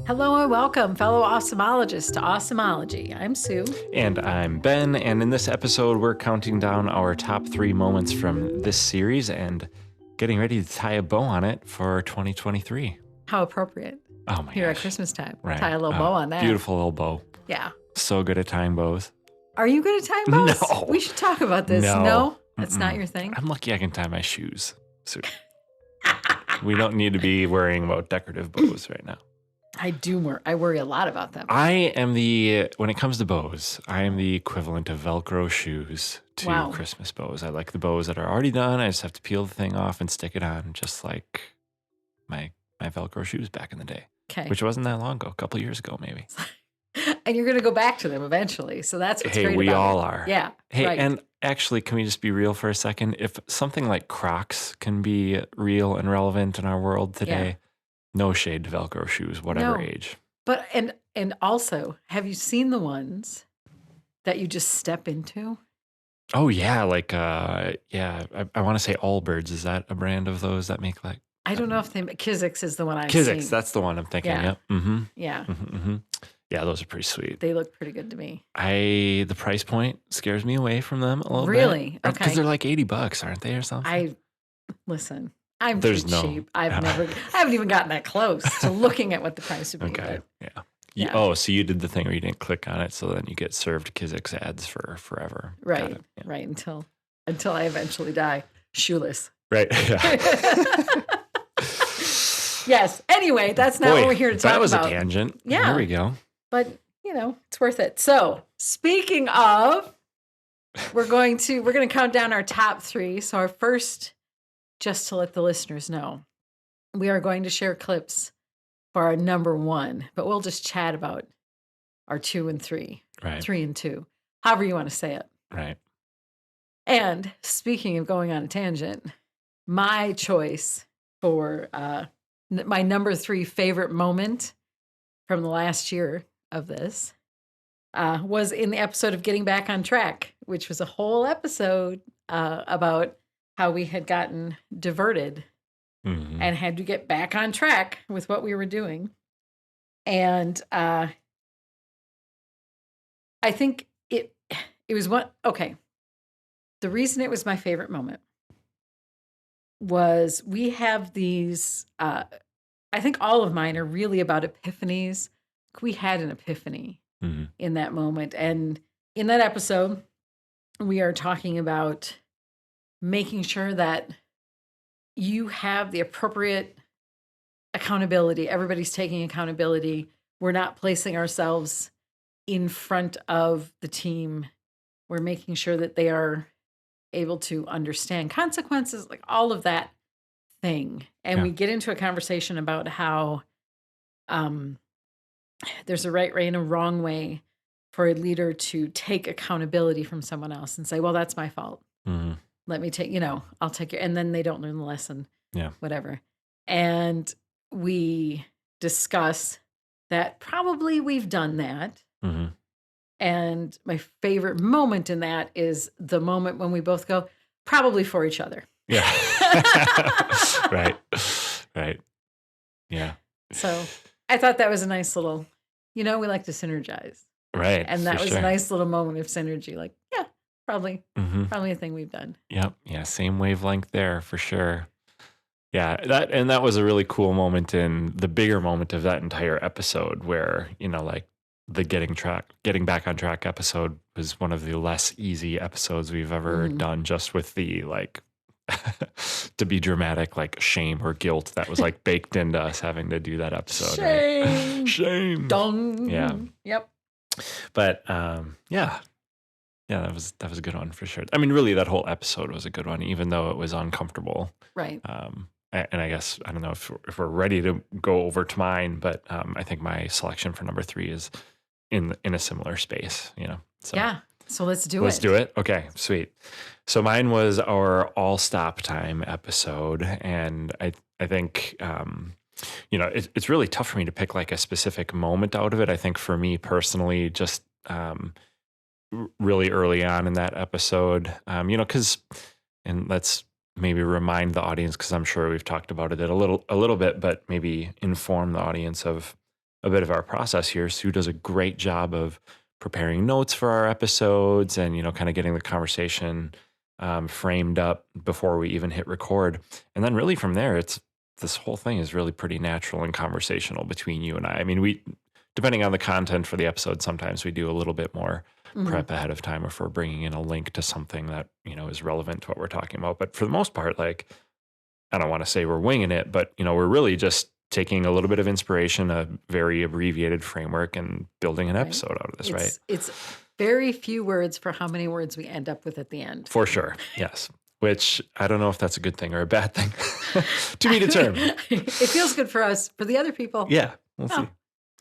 Hello and welcome, fellow ophthalmologists, to Awesomology. I'm Sue. And I'm Ben, and in this episode, we're counting down our top 3 moments from this series and getting ready to tie a bow on it for 2023. How appropriate. Oh my Here gosh. at Christmas time. Right. Tie a little bow on that. Beautiful little bow. Yeah. So good at tying bows. Are you good at tying bows? No. We should talk about this. No? That's not your thing? I'm lucky I can tie my shoes. So we don't need to be worrying about decorative bows right now. I worry a lot about them. When it comes to bows, I am the equivalent of Velcro shoes to Wow. Christmas bows. I like the bows that are already done. I just have to peel the thing off and stick it on, just like my Velcro shoes back in the day, Okay. which wasn't that long ago, a couple years ago, maybe. And you're going to go back to them eventually. So that's what's Hey, great we about all it. are. Yeah. Hey, right. and actually, can we just be real for a second? If something like Crocs can be real and relevant in our world today, no shade to Velcro shoes, whatever No. age. But and also, have you seen the ones that you just step into? Oh yeah, like I want to say Allbirds. Is that a brand of those that make like I don't know if Kizik's is the one I've Kizik's? seen. That's the one I'm thinking. Yeah. Yep. Mm-hmm. Yeah. Mm-hmm. Yeah, those are pretty sweet. They look pretty good to me. The price point scares me away from them a little bit. Really? Because Okay. they're like $80, aren't they, or something? Listen, I'm There's too no- cheap. I haven't even gotten that close to looking at what the price would be. Okay. but Yeah. Yeah. Oh, so you did the thing where you didn't click on it, so then you get served Kizik's ads for forever. Got Right. it. Yeah. Right. Until I eventually die shoeless. Right. Yeah. Yes. Anyway, that's not Boy, what we're here to talk that was about. a tangent. Yeah. There we go. But it's worth it. So speaking of, we're going to count down our top 3. So our first, just to let the listeners know, we are going to share clips for our number 1, but we'll just chat about our 2 and 3, Right. 3 and 2, however you want to say it. Right. And speaking of going on a tangent, my choice for my number 3 favorite moment from the last year of this was in the episode of Getting Back on Track, which was a whole episode about how we had gotten diverted Mhm. and had to get back on track with what we were doing. And I think it was okay. The reason it was my favorite moment was we have these, I think all of mine are really about epiphanies. We had an epiphany Mhm. in that moment. And in that episode, we are talking about making sure that you have the appropriate accountability. Everybody's taking accountability. We're not placing ourselves in front of the team. We're making sure that they are able to understand consequences, like all of that thing. And Yeah. we get into a conversation about how there's a right way and a wrong way for a leader to take accountability from someone else and say, well, that's my fault. Mhm. Let me take, I'll take it. And then they don't learn the lesson. Yeah. Whatever. And we discuss that probably we've done that. Mhm. And my favorite moment in that is the moment when we both go, probably for each other. Yeah. Right. Right. Yeah. So I thought that was a nice little, we like to synergize. Right. And that for was sure. a nice little moment of synergy. Like, yeah, probably Mhm. a thing we've done. Yep. Yeah. Same wavelength there for sure. Yeah. That was a really cool moment in the bigger moment of that entire episode where, like the getting back on track episode was one of the less easy episodes we've ever Mhm. done, just with the to be dramatic, like shame or guilt that was like baked into us having to do that episode. Shame. Right? Shame. Dong. Yeah. Yep. But yeah, that was a good one for sure. I mean, really, that whole episode was a good one, even though it was uncomfortable. Right. And I guess I don't know if we're ready to go over to mine, but I think my selection for number 3 is in a similar space. So Yeah. So let's do let's it. do it. Okay, sweet. So mine was our all stop time episode, and I think it's really tough for me to pick like a specific moment out of it. I think for me personally, just really early on in that episode, because, and let's maybe remind the audience, because I'm sure we've talked about it a little bit, but maybe inform the audience of a bit of our process here. Sue does a great job of preparing notes for our episodes and, kind of getting the conversation framed up before we even hit record. And then really from there, this whole thing is really pretty natural and conversational between you and I. I mean, depending on the content for the episode, sometimes we do a little bit more Mhm. prep ahead of time if we're bringing in a link to something that, is relevant to what we're talking about. But for the most part, like, I don't want to say we're winging it, but, we're really just taking a little bit of inspiration, a very abbreviated framework, and building an Right. episode out of this, right? It's very few words for how many words we end up with at the end. For sure. Yes. Which I don't know if that's a good thing or a bad thing. To be determined. It feels good for us. For the other people, Yeah. We'll see. oh.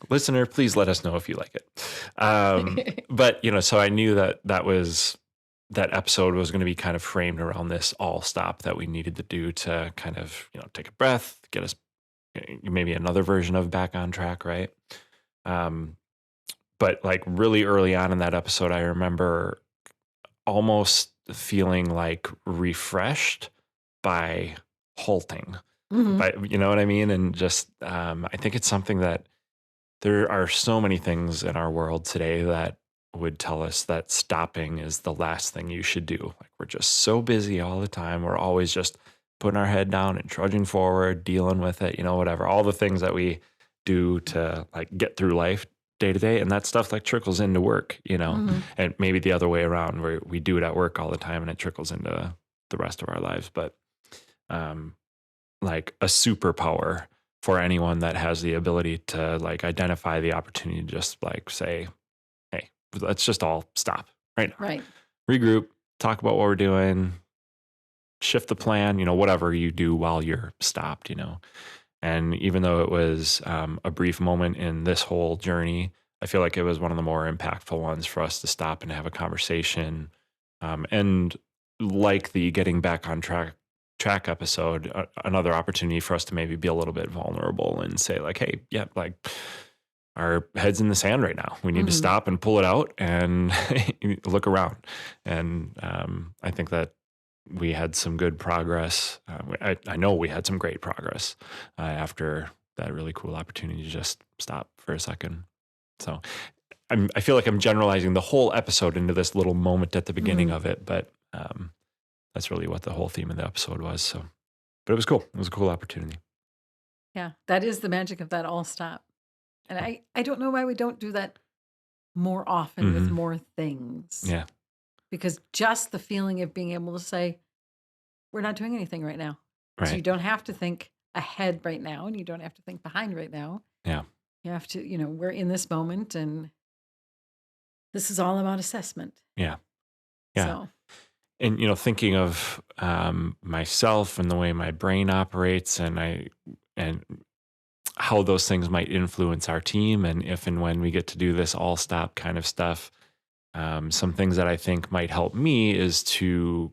Listener, please let us know if you like it. But, so I knew that that episode was going to be kind of framed around this all stop that we needed to do to kind of, take a breath, get us maybe another version of back on track, right? But like really early on in that episode, I remember almost feeling like refreshed by halting, Mhm. by, you know what I mean? And just, I think it's something that there are so many things in our world today that would tell us that stopping is the last thing you should do. Like we're just so busy all the time. We're always just putting our head down and trudging forward, dealing with it, whatever, all the things that we do to like get through life day to day. And that stuff like trickles into work, Mhm. and maybe the other way around where we do it at work all the time and it trickles into the rest of our lives. But, um, like a superpower for anyone that has the ability to like identify the opportunity to just like say, hey, let's just all stop right now, Right. regroup, talk about what we're doing, shift the plan, whatever you do while you're stopped. And even though it was a brief moment in this whole journey, I feel like it was one of the more impactful ones for us to stop and have a conversation. And like the getting back on track episode, another opportunity for us to maybe be a little bit vulnerable and say like, hey, yeah, like our heads in the sand right now. We need to Mhm. stop and pull it out and look around. And I think that we had some good progress. I know we had some great progress after that really cool opportunity to just stop for a second. So I feel like I'm generalizing the whole episode into this little moment at the beginning Mhm. of it, but that's really what the whole theme of the episode was. So, but it was cool. It was a cool opportunity. Yeah, that is the magic of that all stop. And I don't know why we don't do that more often with Hmm. more things. Yeah. Because just the feeling of being able to say, we're not doing anything right now. So you Right. don't have to think ahead right now and you don't have to think behind right now. Yeah. You have to, we're in this moment and this is all about assessment. Yeah. Yeah. So, And thinking of myself and the way my brain operates, and how those things might influence our team, and if and when we get to do this all stop kind of stuff. Some things that I think might help me is to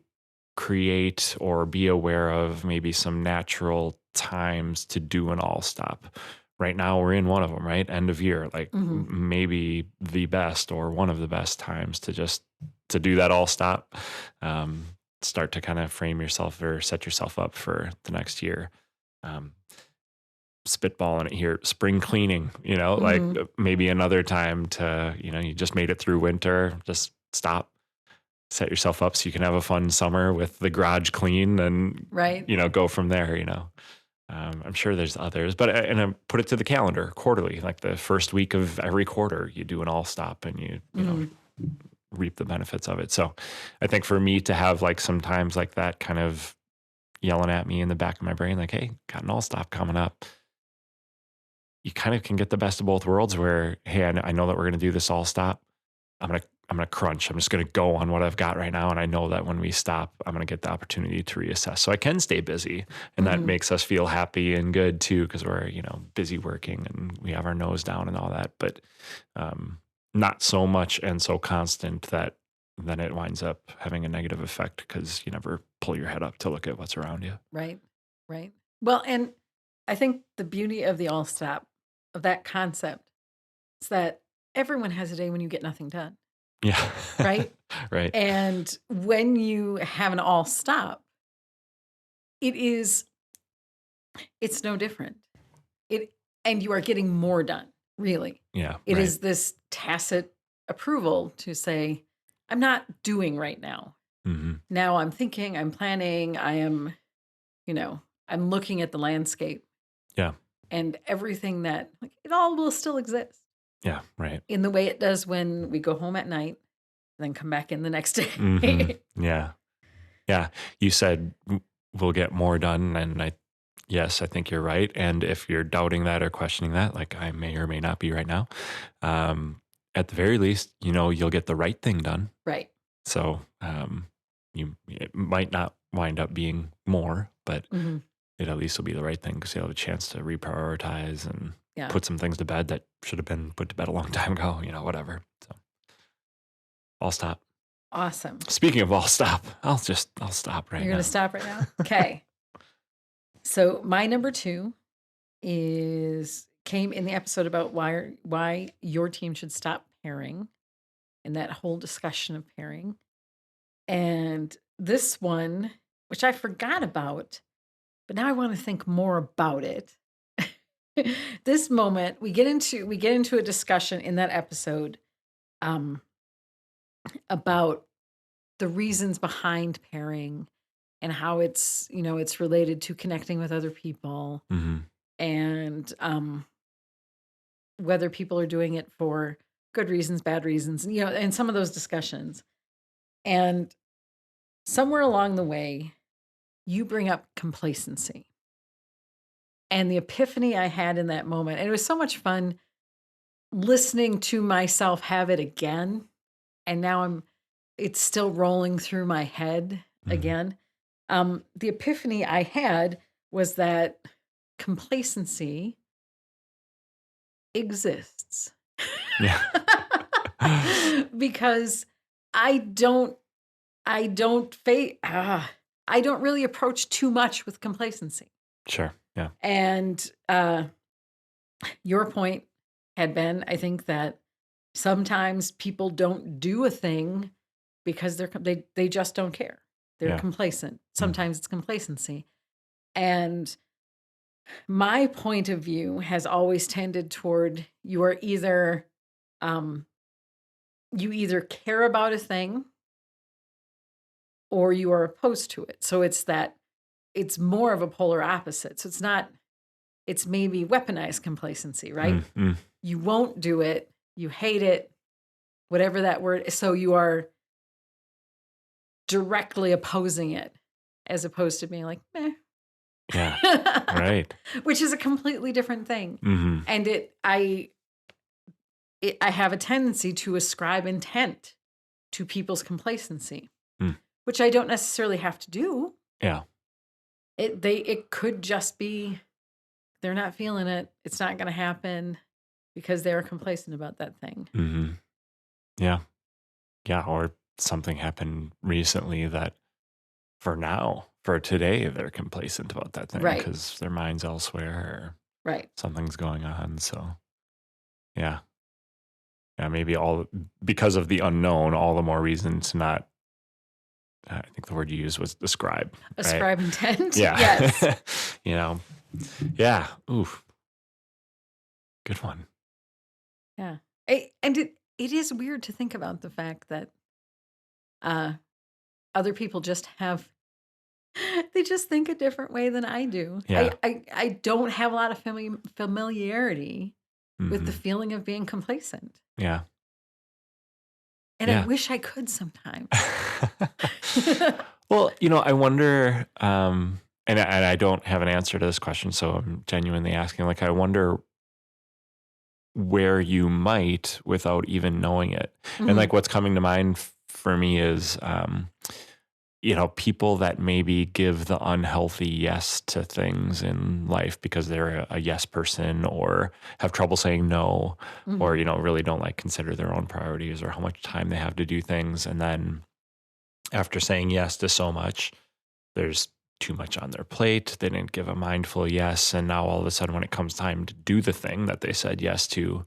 create or be aware of maybe some natural times to do an all stop. Right now, we're in one of them, right? End of year, like mhm, maybe the best or one of the best times to do that all stop. Start to kind of frame yourself or set yourself up for the next year. Um, Spitballing it here, spring cleaning, like mhm, maybe another time to, you just made it through winter, just stop, set yourself up so you can have a fun summer with the garage clean and, right. go from there. I'm sure there's others, but put it to the calendar quarterly, like the first week of every quarter, you do an all stop and Mhm, reap the benefits of it. So I think for me to have like sometimes like that kind of yelling at me in the back of my brain, like, hey, got an all stop coming up, you kind of can get the best of both worlds where, hey, I know that we're going to do this all stop. I'm going to crunch. I'm just going to go on what I've got right now. And I know that when we stop, I'm going to get the opportunity to reassess. So I can stay busy, and that mhm, makes us feel happy and good too, because we're, busy working and we have our nose down and all that, but um, not so much and so constant that then it winds up having a negative effect because you never pull your head up to look at what's around you. right. Right. Well, and I think the beauty of the all stop, of that concept, is that everyone has a day when you get nothing done, Yeah. right? Right. And when you have an all stop, it is it's no different. It and you are getting more done, really. Yeah. It Right. is this tacit approval to say, I'm not doing right now. Hmm. Now I'm thinking, I'm planning, I am, you know, I'm looking at the landscape Yeah. and everything that, like, it all will still exist Yeah. Right. in the way it does when we go home at night, then come back in the next Hmm. day. Yeah. Yeah. You said we'll get more done. And yes, I think you're right. And if you're doubting that or questioning that, like I may or may not be right now, um, at the very least, you'll get the right thing done. Right. So it might not wind up being more, but Hmm. it at least will be the right thing because you'll have a chance to reprioritize and Yeah. put some things to bed that should have been put to bed a long time ago, whatever. So I'll stop. Awesome. Speaking of I'll stop, I'll stop right You're now. going to stop right now? Okay. So my number 2 came in the episode about why your team should stop pairing and that whole discussion of pairing. And this one, which I forgot about, but now I want to think more about it. This moment, we get into a discussion in that episode um, about the reasons behind pairing and how it's related to connecting with other people Hmm. and whether people are doing it for good reasons, bad reasons, and some of those discussions. And somewhere along the way, you bring up complacency. And the epiphany I had in that moment, and it was so much fun listening to myself have it again. And now it's still rolling through my head Hmm. again. The epiphany I had was that complacency exists. Yeah. Because I don't I don't fa- I don't really approach too much with complacency. Sure. Yeah. And your point had been, I think, that sometimes people don't do a thing because they just don't care. They're Yeah. complacent. Mhm. Sometimes it's complacency. And my point of view has always tended toward um, you either care about a thing or you are opposed to it. So it's more of a polar opposite. So it's maybe weaponized complacency, right? Mm. You won't do it, you hate it, whatever that word is. So you are directly opposing it as opposed to being like, meh. Yeah. Right. Which is a completely different thing. Hmm. And I have a tendency to ascribe intent to people's complacency, Mm. which I don't necessarily have to do. Yeah. It could just be they're not feeling it. It's not going to happen because they're complacent about that thing. Hmm. Yeah. Yeah. Or something happened recently that for today, they're complacent about that thing Right. because their mind's elsewhere or Right. something's going on. So, yeah. Yeah. Maybe because of the unknown, all the more reason to not, I think the word you used was describe. Right? Ascribe intent. Yeah. Yes. Yeah. Ooh. Good one. Yeah. It is weird to think about the fact that other people just they just think a different way than I do. Yeah. I don't have a lot of familiarity with the Hmm. feeling of being complacent. Yeah. And I Yeah. wish I could sometimes. Well, I wonder, and I don't have an answer to this question, so I'm genuinely asking. Like, I wonder where you might without even knowing it. And Mhm. like, what's coming to mind for me is, people that maybe give the unhealthy yes to things in life because they're a yes person or have trouble saying no, Mhm. or, really don't consider their own priorities or how much time they have to do things. And then after saying yes to so much, there's too much on their plate. They didn't give a mindful yes. And now all of a sudden, when it comes time to do the thing that they said yes to,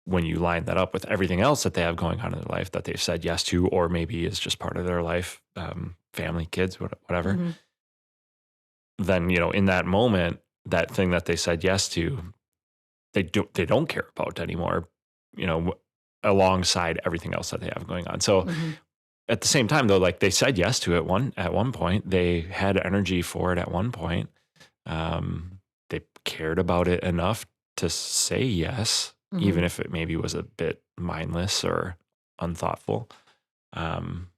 when you line that up with everything else that they have going on in their life that they've said yes to, or maybe is just part of their life, family, kids, whatever, Mhm. then, in that moment, that thing that they said yes to they don't care about anymore, you know, alongside everything else that they have going on. So Mhm. at the same time though, like they said yes to it at one point, they had energy for it at one point. They cared about it enough to say yes, even Mhm. if it maybe was a bit mindless or unthoughtful. Um,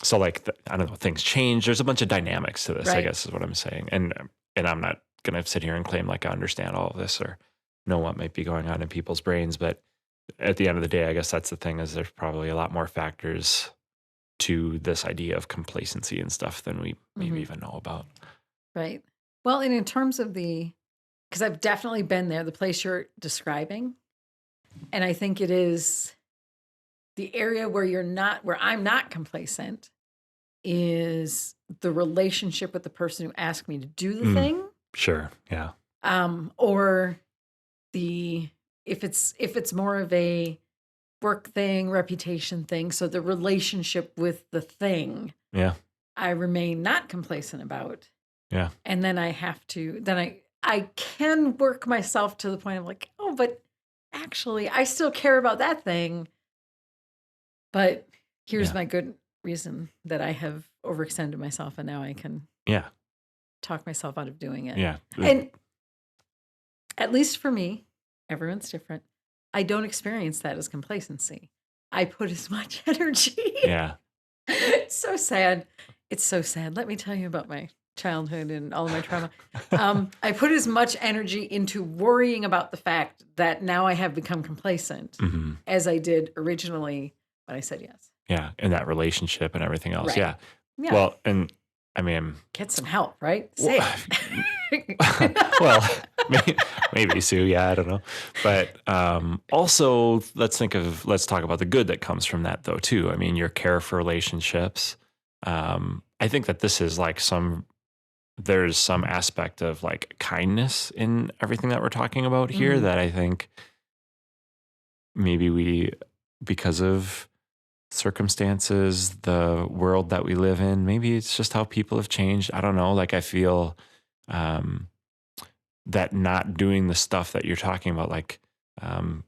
so like, I don't know, things change. There's a bunch of dynamics to this, I Right. guess is what I'm saying. And I'm not going to sit here and claim like I understand all of this or know what might be going on in people's brains. But at the end of the day, I guess that's the thing is there's probably a lot more factors to this idea of complacency and stuff than we maybe Mhm. even know about. Right. Well, and in terms of because I've definitely been there, the place you're describing, and I think it is the area where I'm not complacent is the relationship with the person who asked me to do the Mm, thing, sure. Yeah. or the if it's more of a work thing, reputation thing, so the relationship with the thing, Yeah. I remain not complacent about. Yeah. And then I can work myself to the point of like, "Oh, but actually I still care about that thing, but here's Yeah. my good reason that I have overextended myself and now I can Yeah. talk myself out of doing it." Yeah. And at least for me, everyone's different. I don't experience that as complacency. I put as much energy. Yeah. It's so sad. It's so sad. Let me tell you about my childhood and all of my trauma. I put as much energy into worrying about the fact that now I have become complacent Hmm. as I did originally when I said yes. Yeah. And that relationship and everything else. Right. Yeah. Yeah. Well, and I mean, Get some help, right? well, Say it. well, maybe Sue. Yeah, I don't know. But also, let's talk about the good that comes from that, though, too. I mean, your care for relationships. I think that this is like there's some aspect of like kindness in everything that we're talking about here Mhm. that I think maybe because of circumstances, the world that we live in, maybe it's just how people have changed. I don't know. Like, I feel um, that not doing the stuff that you're talking about, like um,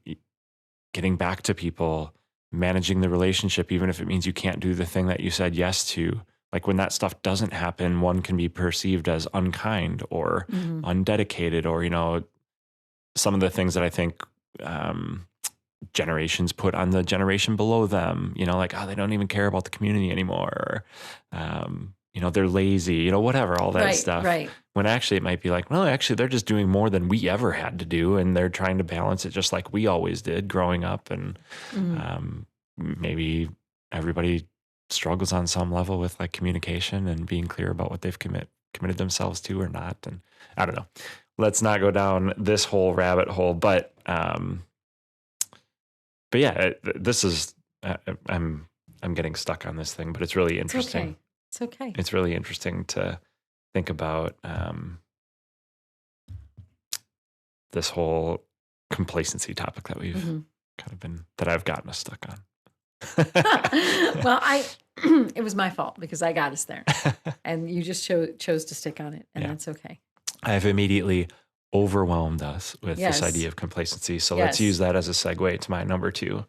getting back to people, managing the relationship, even if it means you can't do the thing that you said yes to. Like when that stuff doesn't happen, one can be perceived as unkind or Mhm. undedicated, or, some of the things that I think um, generations put on the generation below them, like, oh, they don't even care about the community anymore. Or, they're lazy, whatever, all that Right, stuff. right. When actually it might be like, well, actually they're just doing more than we ever had to do. And they're trying to balance it just like we always did growing up. And Mhm. maybe everybody struggles on some level with like communication and being clear about what they've committed themselves to or not. And I don't know. Let's not go down this whole rabbit hole, but yeah, this is I'm getting stuck on this thing, but it's really It's interesting. okay. It's okay. It's really interesting to think about this whole complacency topic that we've Mhm. that I've gotten us stuck on. Well, I it was my fault because I got us there, and you just chose to stick on it, and Yeah, that's okay. I've immediately overwhelmed us with this Yes. idea of complacency. So let's use Yes. that as a segue to my number two,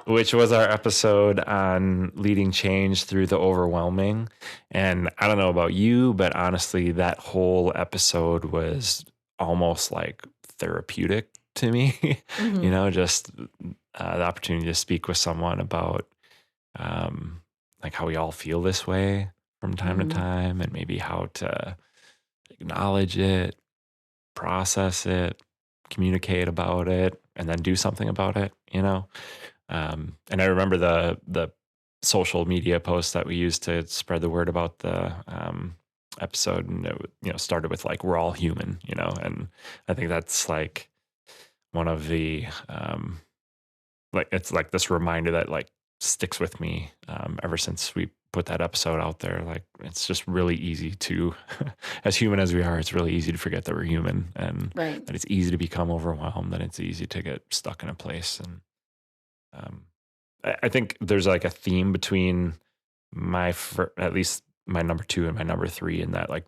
which was our episode on leading change through the overwhelming. And I don't know about you, but honestly, that whole episode was almost like therapeutic to me. Mhm. Just the opportunity to speak with someone about like how we all feel this way from time to Mhm. time, and maybe how to acknowledge it, process it, communicate about it, and then do something about it. And I remember the social media posts that we used to spread the word about the episode, and it started with like we're all human, and I think that's like one of the like it's like this reminder that like sticks with me ever since we put that episode out there. Like it's just really easy to, as human as we are, it's really easy to forget that we're human and Right. that it's easy to become overwhelmed, that it's easy to get stuck in a place. And um, I think there's like a theme between at least my number two and my number three, in that like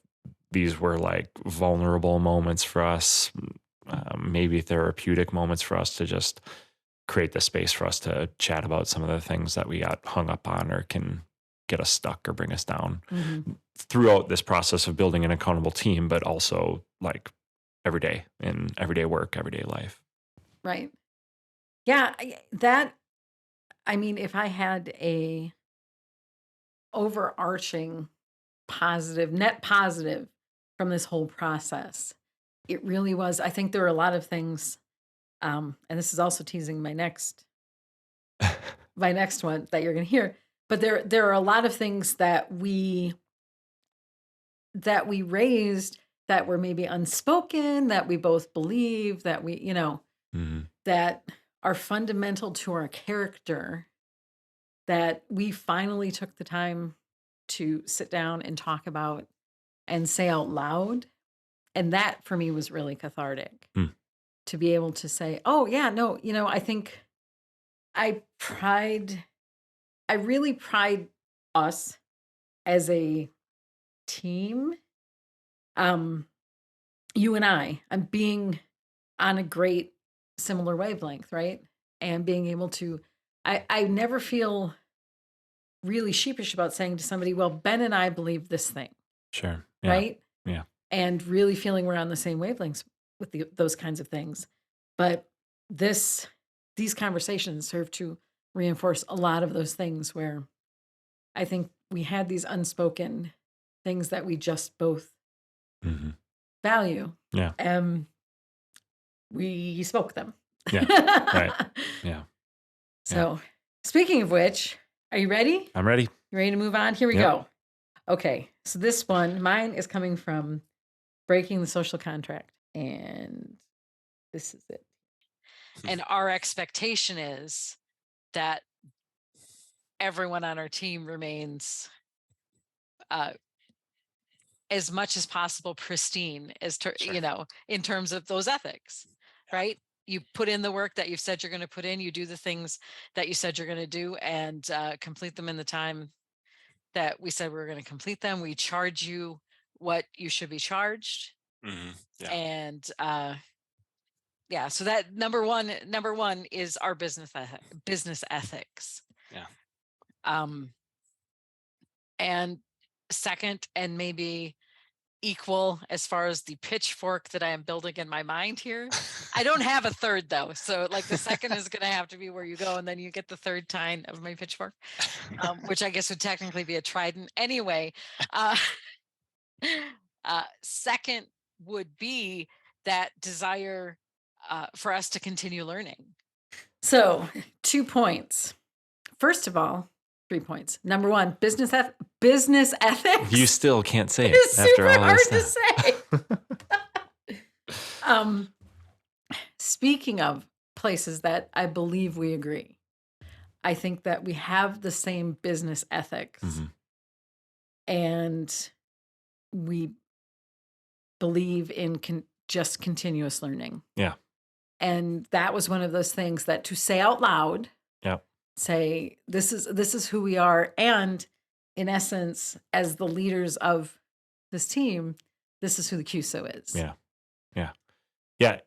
these were like vulnerable moments for us, maybe therapeutic moments for us to just create the space for us to chat about some of the things that we got hung up on or can get us stuck or bring us down throughout this process of building an accountable team, but also like every day in everyday work, everyday life. Right. Yeah. I mean, if I had a overarching net positive from this whole process, it really was. I think there were a lot of things, and this is also teasing my next one that you're going to hear. But there are a lot of things that we raised that were maybe unspoken, that we both believe, that Mhm. that are fundamental to our character, that we finally took the time to sit down and talk about and say out loud. And that for me was really cathartic Mm. to be able to say, oh, yeah, no, I think I pride, I really pride us as a team. Um, you and I'm being on a great similar wavelength, right? And being able to, I never feel really sheepish about saying to somebody, well, Ben and I believe this thing, Sure. Yeah. right? Yeah. And really feeling we're on the same wavelengths with those kinds of things. But these conversations serve to reinforce a lot of those things where I think we had these unspoken things that we just both Mhm. value. Yeah. We spoke them. Yeah. Right. Yeah. So, speaking of which, are you ready? I'm ready. You ready to move on? Here we Yep. go. Okay. So, mine is coming from Breaking the Social Contract. And this is it. And our expectation is that everyone on our team remains as much as possible pristine Sure. in terms of those ethics, right? You put in the work that you've said you're going to put in, you do the things that you said you're going to do, and complete them in the time that we said we were going to complete them. We charge you what you should be charged. Yeah. And yeah, so that number one is our business ethics. Yeah. And second, and maybe equal as far as the pitchfork that I am building in my mind here. I don't have a third though. So like the second is going to have to be where you go. And then you get the third tine of my pitchfork, which I guess would technically be a trident. Anyway, second would be that desire for us to continue learning. So, 2 points. First of all, 3 points. Number one, business ethics. You still can't say it It's after super all hard this to say. Speaking of places that I believe we agree, I think that we have the same business ethics, Mhm. and we believe in just continuous learning. Yeah. And that was one of those things that to say out loud, Yep. say this is who we are, and in essence, as the leaders of this team, this is who the QSO is. Yeah. Yeah. Yeah.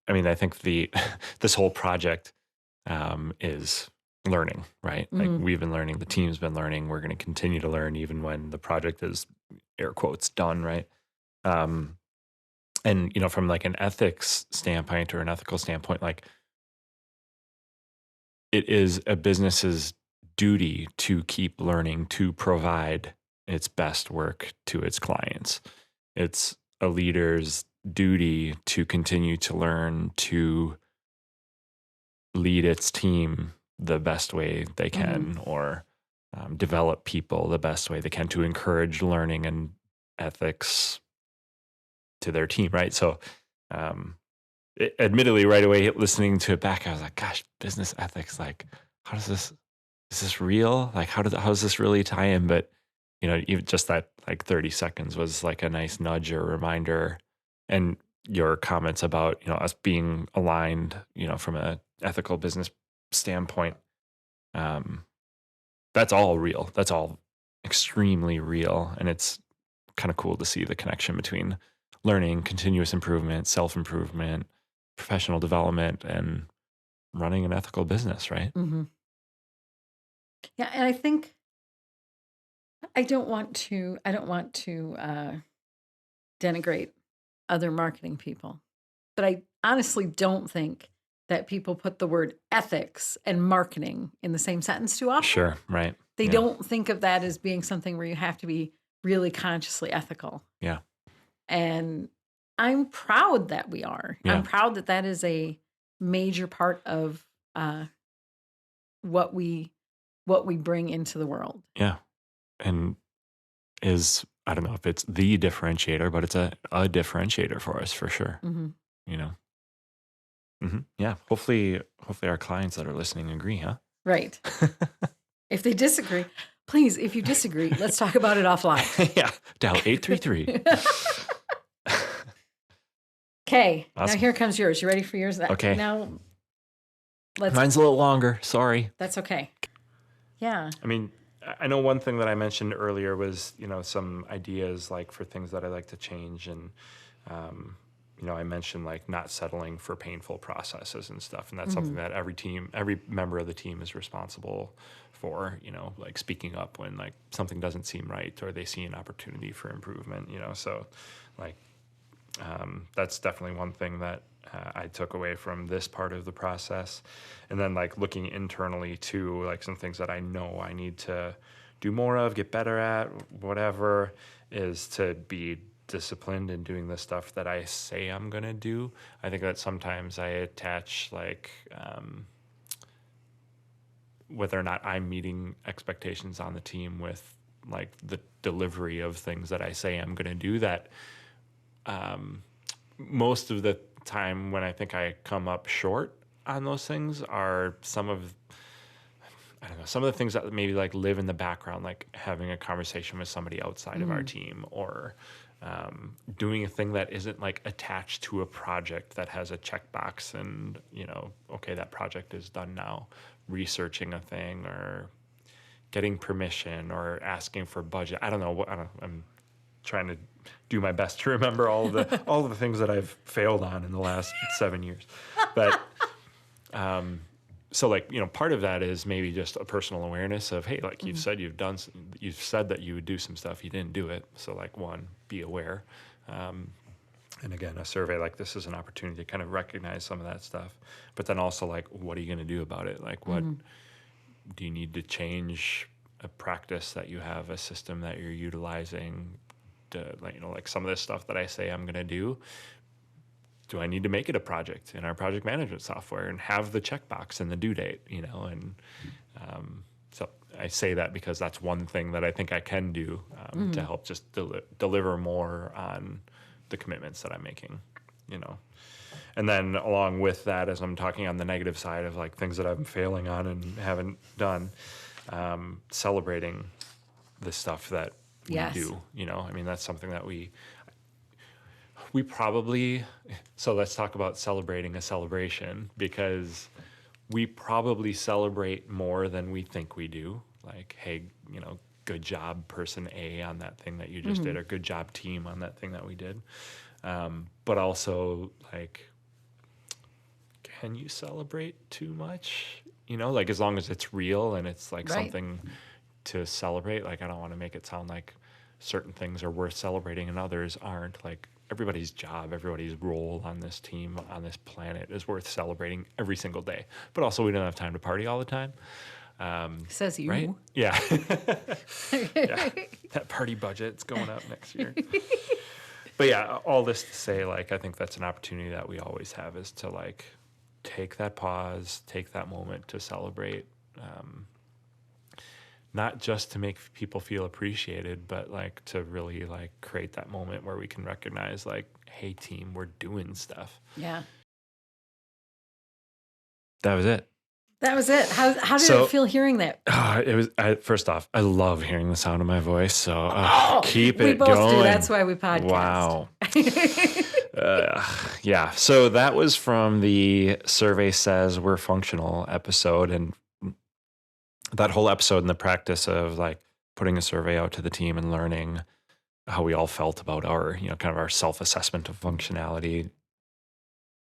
I think this whole project is learning, right? Like Mhm. we've been learning, the team's been learning, we're going to continue to learn even when the project is air quotes done, right? And from like an ethics standpoint or an ethical standpoint, like it is a business's duty to keep learning, to provide its best work to its clients. It's a leader's duty to continue to learn, to lead its team the best way they can, or develop people the best way they can, to encourage learning and ethics to their team, right? So, admittedly, right away, listening to it back, I was like, gosh, business ethics, like, is this real? Like, how does this really tie in? But, even just that like 30 seconds was like a nice nudge or reminder. And your comments about, us being aligned, from a ethical business standpoint, that's all real. That's all extremely real. And it's kind of cool to see the connection between learning, continuous improvement, self-improvement, professional development, and running an ethical business, right? Mm-hmm. Yeah, and I think I don't want to denigrate other marketing people, but I honestly don't think that people put the word ethics and marketing in the same sentence too often. Sure, right. They Yeah. don't think of that as being something where you have to be really consciously ethical. Yeah. And I'm proud that we are. Yeah. I'm proud that that is a major part of what we bring into the world. Yeah. And I don't know if it's the differentiator, but it's a differentiator for us for sure. Mm-hmm. You know? Yeah. Hopefully our clients that are listening agree, huh? Right. If they disagree, please, if you disagree, let's talk about it offline. Yeah. Dial 833. Okay. Awesome. Now here comes yours. You ready for yours? Okay. Now let's. Mine's a little longer. Sorry. That's okay. Yeah. I mean, I know one thing that I mentioned earlier was, some ideas like for things that I like to change. And, I mentioned like not settling for painful processes and stuff. And that's something that every member of the team is responsible for, like speaking up when like something doesn't seem right or they see an opportunity for improvement, so like, that's definitely one thing that I took away from this part of the process. And then like looking internally too, like some things that I know I need to do more of, get better at, whatever, is to be disciplined in doing the stuff that I say I'm going to do. I think that sometimes I attach like whether or not I'm meeting expectations on the team with like the delivery of things that I say I'm going to do, that most of the time when I think I come up short on those things are some of the things that maybe like live in the background, like having a conversation with somebody outside of our team, or doing a thing that isn't like attached to a project that has a checkbox and, okay, that project is done now. Researching a thing or getting permission or asking for budget. I don't know. I'm trying to do my best to remember all of the things that I've failed on in the last 7 years. But so like, part of that is maybe just a personal awareness of, hey, like you've said that you would do some stuff, you didn't do it. So like, one, be aware. And again, a survey like this is an opportunity to kind of recognize some of that stuff. But then also like, what are you going to do about it? Like, what do you need to change a practice that you have, a system that you're utilizing to, like, like some of this stuff that I say I'm going to do? Do I need to make it a project in our project management software and have the checkbox and the due date, and so I say that because that's one thing that I think I can do to help just deliver more on the commitments that I'm making, And then along with that, as I'm talking on the negative side of like things that I'm failing on and haven't done, celebrating the stuff that we do, I mean, that's something that we probably, so let's talk about celebrating a celebration, because we probably celebrate more than we think we do. Like, hey, good job person A on that thing that you just did, or good job team on that thing that we did. But also like, can you celebrate too much? Like as long as it's real and it's like something to celebrate. Like, I don't want to make it sound like certain things are worth celebrating and others aren't. Like, everybody's job, everybody's role on this team, on this planet is worth celebrating every single day. But also, we don't have time to party all the time. Says you. Right? Yeah. Yeah. That party budget's going up next year. But yeah, all this to say, like, I think that's an opportunity that we always have, is to like take that pause, take that moment to celebrate. Not just to make people feel appreciated, but like to really like create that moment where we can recognize like, hey team, we're doing stuff. Yeah. That was it. That was it. How did it feel hearing that? First off, I love hearing the sound of my voice. So keep it going. We both do. That's why we podcast. Wow. Yeah. So that was from the Survey Says We're Functional episode. And that whole episode in the practice of like putting a survey out to the team and learning how we all felt about our, kind of our self-assessment of functionality.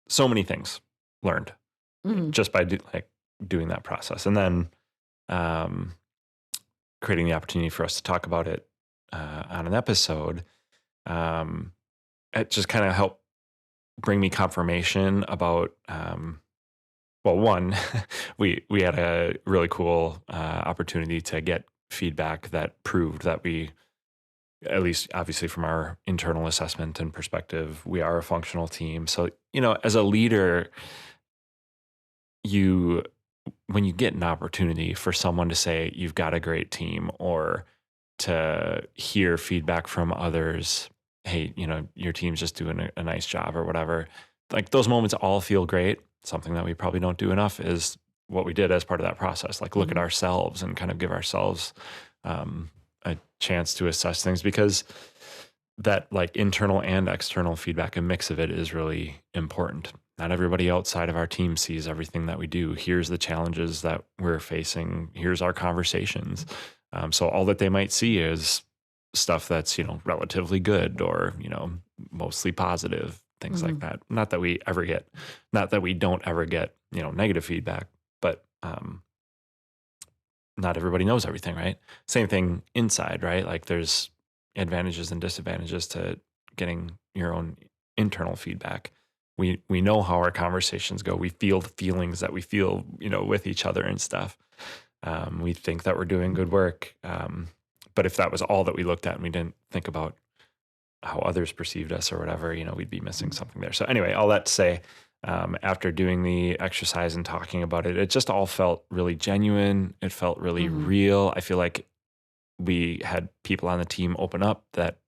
So many things learned Mhm. just by doing that process. And then um, creating the opportunity for us to talk about it on an episode, um, it just kind of helped bring me confirmation about, well, one, we had a really cool opportunity to get feedback that proved that we, at least obviously from our internal assessment and perspective, we are a functional team. So, as a leader, you when you get an opportunity for someone to say you've got a great team, or to hear feedback from others, hey, your team's just doing a nice job or whatever, like those moments all feel great. Something that we probably don't do enough is what we did as part of that process, like look at Mhm. ourselves and kind of give ourselves a chance to assess things, because that like internal and external feedback, a mix of it, is really important. Not everybody outside of our team sees everything that we do. Here's the challenges that we're facing. Here's our conversations. So all that they might see is stuff that's, relatively good, or, mostly positive, things like Mhm. that. Not that we don't ever get, negative feedback, but not everybody knows everything, right? Same thing inside, right? Like there's advantages and disadvantages to getting your own internal feedback. We know how our conversations go. We feel the feelings that we feel, with each other and stuff. We think that we're doing good work. But if that was all that we looked at and we didn't think about how others perceived us or whatever, we'd be missing something there. So anyway, all that to say, after doing the exercise and talking about it, it just all felt really genuine. It felt really Mhm. real. I feel like we had people on the team open up that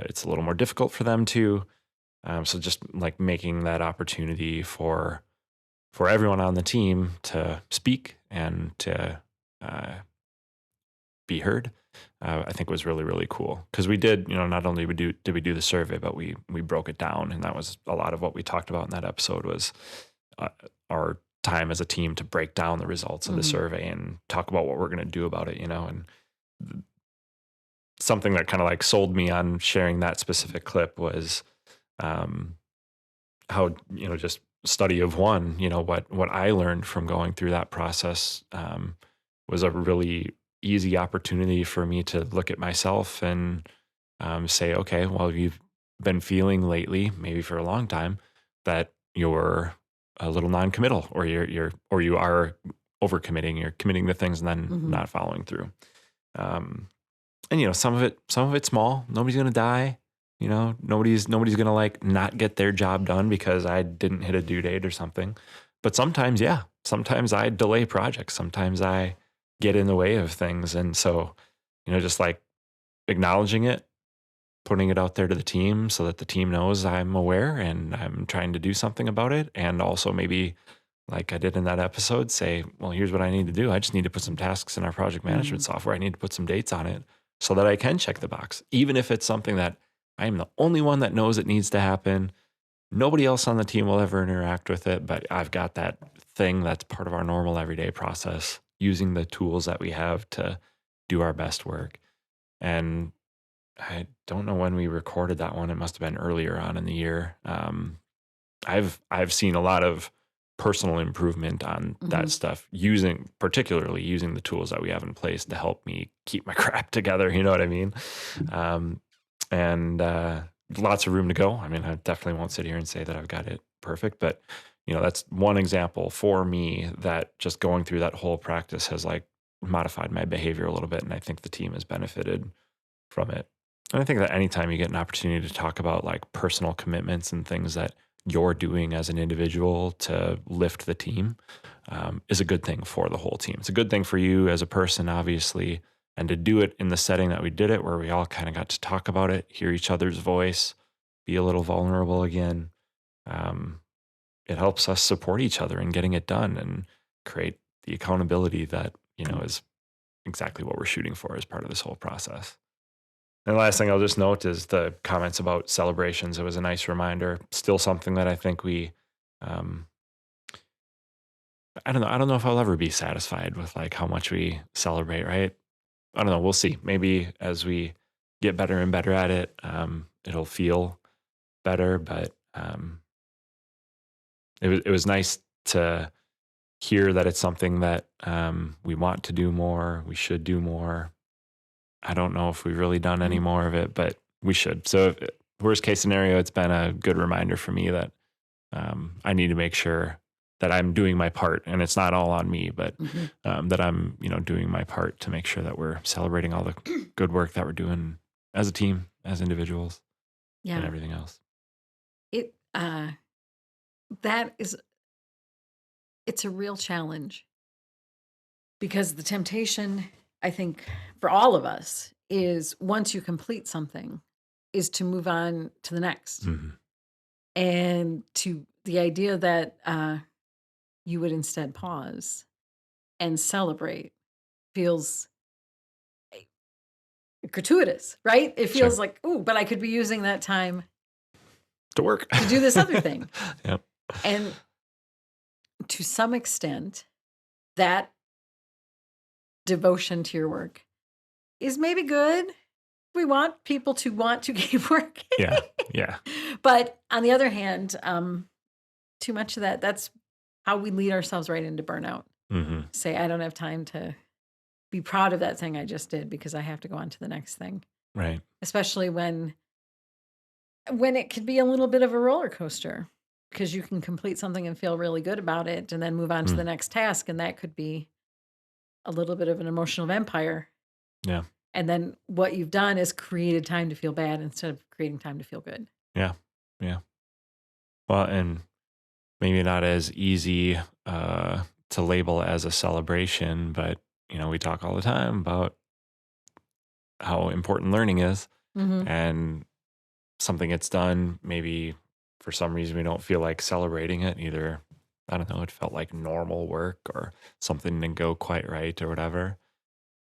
it's a little more difficult for them to. So just like making that opportunity for everyone on the team to speak and to uh, be heard, I think was really, really cool. Because we did, not only did we do the survey, but we broke it down, and that was a lot of what we talked about in that episode, was uh, our time as a team to break down the results of the Mhm. survey and talk about what we're going to do about it, and something that kind of like sold me on sharing that specific clip was um, how, just study of one, what I learned from going through that process was a really easy opportunity for me to look at myself and say, okay, well, you've been feeling lately, maybe for a long time, that you're a little non-committal, or you are overcommitting. You're committing to things and then Mhm. not following through. Um, and some of it's small. Nobody's gonna die. Nobody's gonna like not get their job done because I didn't hit a due date or something. But sometimes, yeah, sometimes I delay projects. Sometimes I get in the way of things, and so just like acknowledging it, putting it out there to the team so that the team knows I'm aware and I'm trying to do something about it, and also maybe, like I did in that episode, say, well, here's what I need to do. I just need to put some tasks in our project management Mhm. software. I need to put some dates on it so that I can check the box, even if it's something that I am the only one that knows it needs to happen. Nobody else on the team will ever interact with it, but I've got that thing that's part of our normal everyday process, using the tools that we have to do our best work. And I don't know when we recorded that one. It must have been earlier on in the year. I've seen a lot of personal improvement on that Mhm. stuff, particularly using the tools that we have in place to help me keep my crap together. You know what I mean? Um, and lots of room to go. I mean, I definitely won't sit here and say that I've got it perfect, but that's one example for me that just going through that whole practice has like modified my behavior a little bit, and I think the team has benefited from it. And I think that anytime you get an opportunity to talk about like personal commitments and things that you're doing as an individual to lift the team, is a good thing for the whole team. It's a good thing for you as a person, obviously, and to do it in the setting that we did it, where we all kind of got to talk about it, hear each other's voice, be a little vulnerable again. Um, it helps us support each other in getting it done and create the accountability that, is exactly what we're shooting for as part of this whole process. And the last thing I'll just note is the comments about celebrations. It was a nice reminder. Still something that I think um, I don't know. I don't know if I'll ever be satisfied with like how much we celebrate, right? I don't know. We'll see. Maybe as we get better and better at it. It'll feel better, but it was nice to hear that it's something that we want to do more. We should do more. I don't know if we've really done any more of it, but we should. So worst case scenario, it's been a good reminder for me that I need to make sure that I'm doing my part, and it's not all on me, but that I'm, doing my part to make sure that we're celebrating all the good work that we're doing as a team, as individuals, and Yeah. everything else. It's a real challenge because the temptation, I think, for all of us is once you complete something, is to move on to the next. Mhm. And to the idea that you would instead pause and celebrate feels gratuitous, right? It Sure. feels like, ooh, but I could be using that time To work. to do this other thing. Yep. And to some extent, that devotion to your work is maybe good. We want people to want to keep working. Yeah. Yeah. But on the other hand, too much of that's how we lead ourselves right into burnout. hmm Say, I don't have time to be proud of that thing I just did because I have to go on to the next thing. Right. Especially when it could be a little bit of a roller coaster because you can complete something and feel really good about it and then move on to the next task. And that could be a little bit of an emotional vampire. Yeah. And then what you've done is created time to feel bad instead of creating time to feel good. Yeah. Yeah. Well, and maybe not as easy to label as a celebration, but we talk all the time about how important learning is, Mm-hmm. and something gets done. Maybe for some reason we don't feel like celebrating it either. I don't know. It felt like normal work or something didn't go quite right or whatever.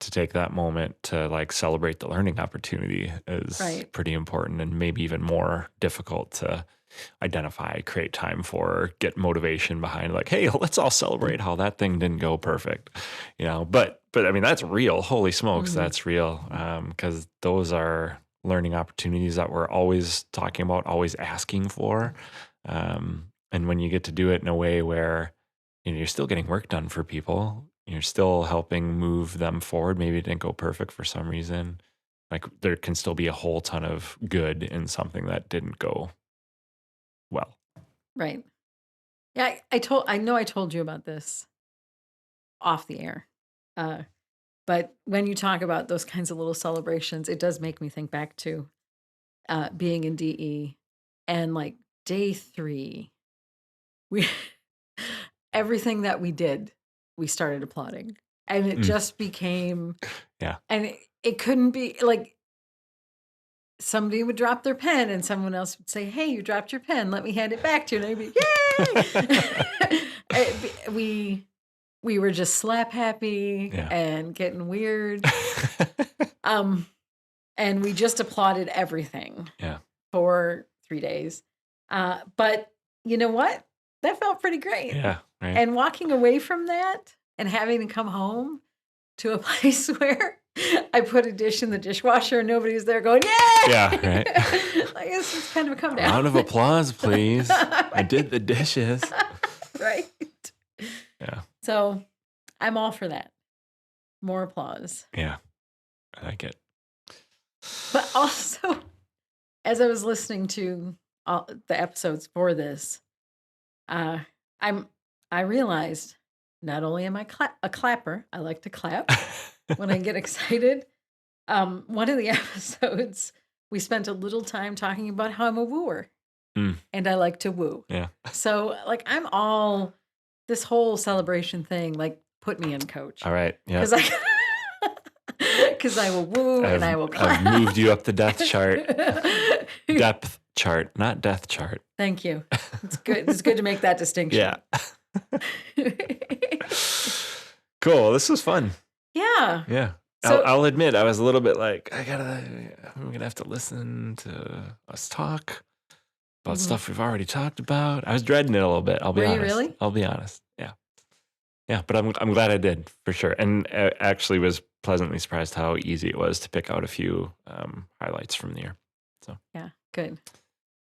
To take that moment to like celebrate the learning opportunity is Right. pretty important, and maybe even more difficult to identify, create time for, get motivation behind. Like, hey, let's all celebrate how that thing didn't go perfect, But I mean, that's real. Holy smokes, Mhm. that's real. Because those are learning opportunities that we're always talking about, always asking for. And when you get to do it in a way where you're still getting work done for people, you're still helping move them forward. Maybe it didn't go perfect for some reason. Like there can still be a whole ton of good in something that didn't go well. Right. Yeah, I know I told you about this off the air. But when you talk about those kinds of little celebrations, it does make me think back to being in DE and like day 3, we everything that we did, we started applauding. And it Mm. just became Yeah. and it couldn't be like somebody would drop their pen and someone else would say, "Hey, you dropped your pen. Let me hand it back to you." And I'd be, "Yay!" we were just slap happy Yeah. and getting weird. And we just applauded everything Yeah. for 3 days. But you know what? That felt pretty great. Yeah. Right. And walking away from that and having to come home to a place where I put a dish in the dishwasher and nobody's there going, "Yay!" Yeah, right. Like it's kind of a come down. Round of applause, please. I did the dishes. Right. Yeah. So I'm all for that. More applause. Yeah. I like it. But also, as I was listening to all the episodes for this, I realized not only am I a clapper, I like to clap when I get excited. One of the episodes, we spent a little time talking about how I'm a wooer, and I like to woo. Yeah. So, like, I'm all this whole celebration thing. Like, put me in, coach, All right. Yeah. because I will woo and I will clap. I've moved you up the death chart. Depth chart, not death chart. Thank you. It's good. It's good to make that distinction. Yeah. Cool. This was fun. Yeah. Yeah. So- I'll admit I was a little bit like, I'm gonna have to listen to us talk about Mhm. stuff we've already talked about. I was dreading it a little bit. I'll be Were you honest. really? I'll be honest. Yeah. Yeah. But I'm glad I did for sure. And actually was pleasantly surprised how easy it was to pick out a few highlights from the year. Yeah, good.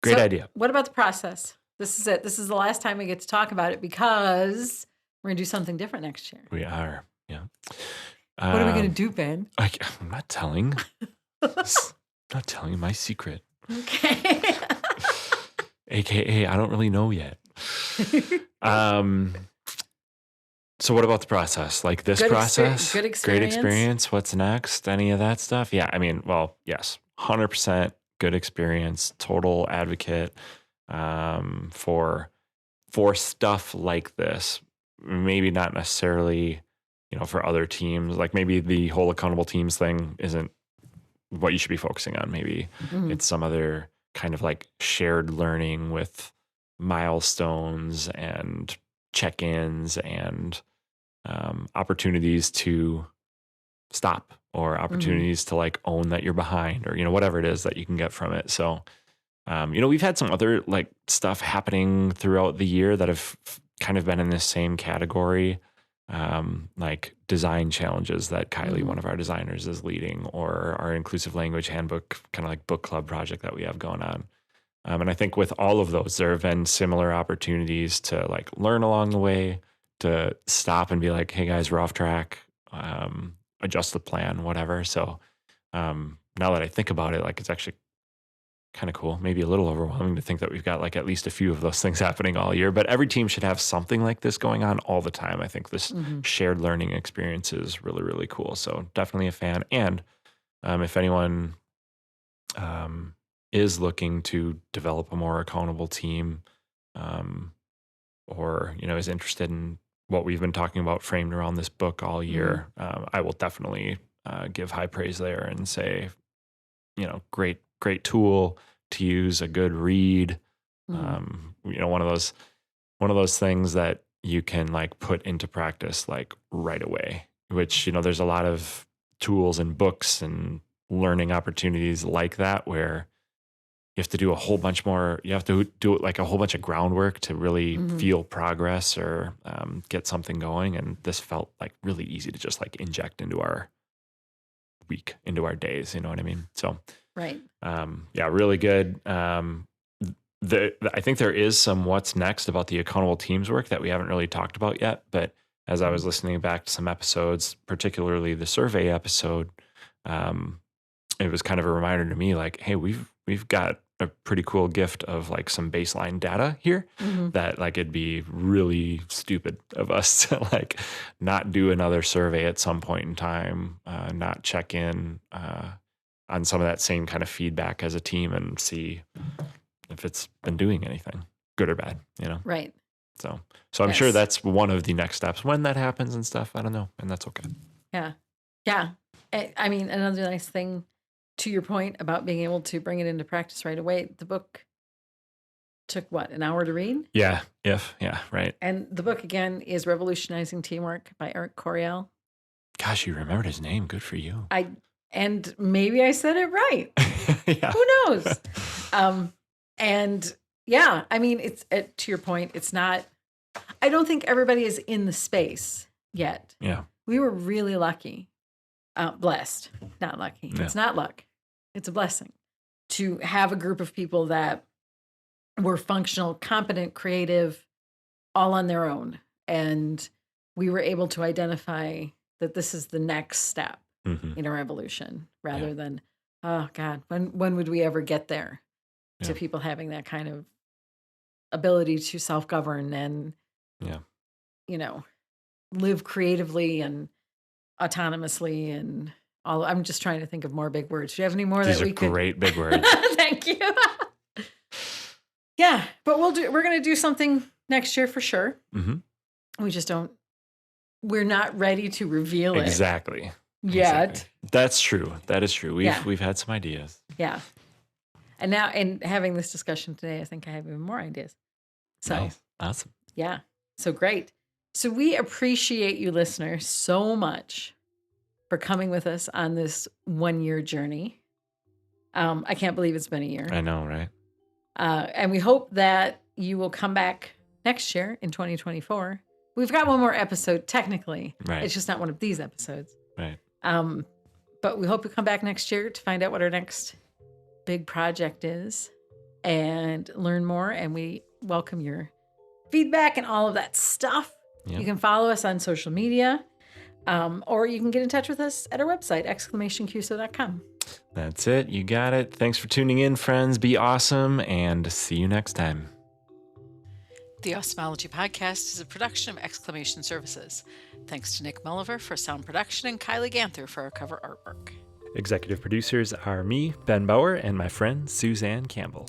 Great So, idea. What about the process? This is it. This is the last time we get to talk about it because we're going to do something different next year. We are. Yeah. What are we going to do, Ben? I'm not telling. Not telling you my secret. Okay. AKA, I don't really know yet. So what about the process? Like this process? Good Great experience. experience. What's next? Any of that stuff? Yeah. I mean, well, yes, 100% good experience. Total advocate for stuff like this. Maybe not necessarily, for other teams. Like maybe the whole accountable teams thing isn't what you should be focusing on. Maybe it's some other kind of like shared learning with milestones and check-ins and opportunities to stop or opportunities to like own that you're behind or, whatever it is that you can get from it. So, we've had some other like stuff happening throughout the year that have kind of been in this same category. Like design challenges that Kylie, one of our designers, is leading, or our inclusive language handbook, kind of like book club project that we have going on. And I think with all of those, there have been similar opportunities to like learn along the way, to stop and be like, hey guys, we're off track, adjust the plan, whatever. So now that I think about it, like it's actually kind of cool, maybe a little overwhelming to think that we've got like at least a few of those things happening all year, but every team should have something like this going on all the time. I think this shared learning experience is really, really cool. So definitely a fan. And if anyone is looking to develop a more accountable team, or, is interested in what we've been talking about framed around this book all year, I will definitely give high praise there and say, great tool to use, a good read. One of those things that you can like put into practice like right away, which, there's a lot of tools and books and learning opportunities like that where you have to do a whole bunch more. You have to do like a whole bunch of groundwork to really feel progress or get something going. And this felt like really easy to just like inject into our week, into our days. You know what I mean? So, right. Yeah, really good. I think there is some what's next about the accountable teams work that we haven't really talked about yet. But as I was listening back to some episodes, particularly the survey episode, it was kind of a reminder to me like, hey, we've got a pretty cool gift of like some baseline data here that like it'd be really stupid of us to like not do another survey at some point in time, not check in on some of that same kind of feedback as a team and see if it's been doing anything good or bad, Right. So I'm sure that's one of the next steps when that happens and stuff. I don't know. And that's okay. Yeah. Yeah. I mean, another nice thing to your point about being able to bring it into practice right away, the book took what, an hour to read? Yeah. Right. And the book again is Revolutionizing Teamwork by Eric Coryell. Gosh, you remembered his name. Good for you. And maybe I said it right. Yeah. Who knows? And yeah, I mean, it's to your point, it's not, I don't think everybody is in the space yet. Yeah. We were really lucky, blessed, not lucky. Yeah. It's not luck. It's a blessing to have a group of people that were functional, competent, creative, all on their own. And we were able to identify that this is the next step in our evolution rather than, oh God, when would we ever get there to people having that kind of ability to self-govern and, live creatively and autonomously and all. I'm just trying to think of more big words. Do you have any more These that are we could? great big words. Thank you. Yeah, but we're going to do something next year for sure. We just we're not ready to reveal it. Exactly. Yet. That's true. That is true. We've had some ideas. Yeah. And now, in having this discussion today, I think I have even more ideas. So, nice. Awesome. Yeah. So great. So we appreciate you listeners so much for coming with us on this 1-year journey. I can't believe it's been a year. I know, right? And we hope that you will come back next year in 2024. We've got one more episode technically. Right. It's just not one of these episodes. Right. But we hope you come back next year to find out what our next big project is and learn more. And we welcome your feedback and all of that stuff. Yeah. You can follow us on social media, or you can get in touch with us at our website, exclamationqso.com. That's it. You got it. Thanks for tuning in, friends. Be awesome, and see you next time. The Osmology Podcast is a production of Exclamation Services. Thanks to Nick Mulliver for sound production and Kylie Ganther for our cover artwork. Executive producers are me, Ben Bauer, and my friend Suzanne Campbell.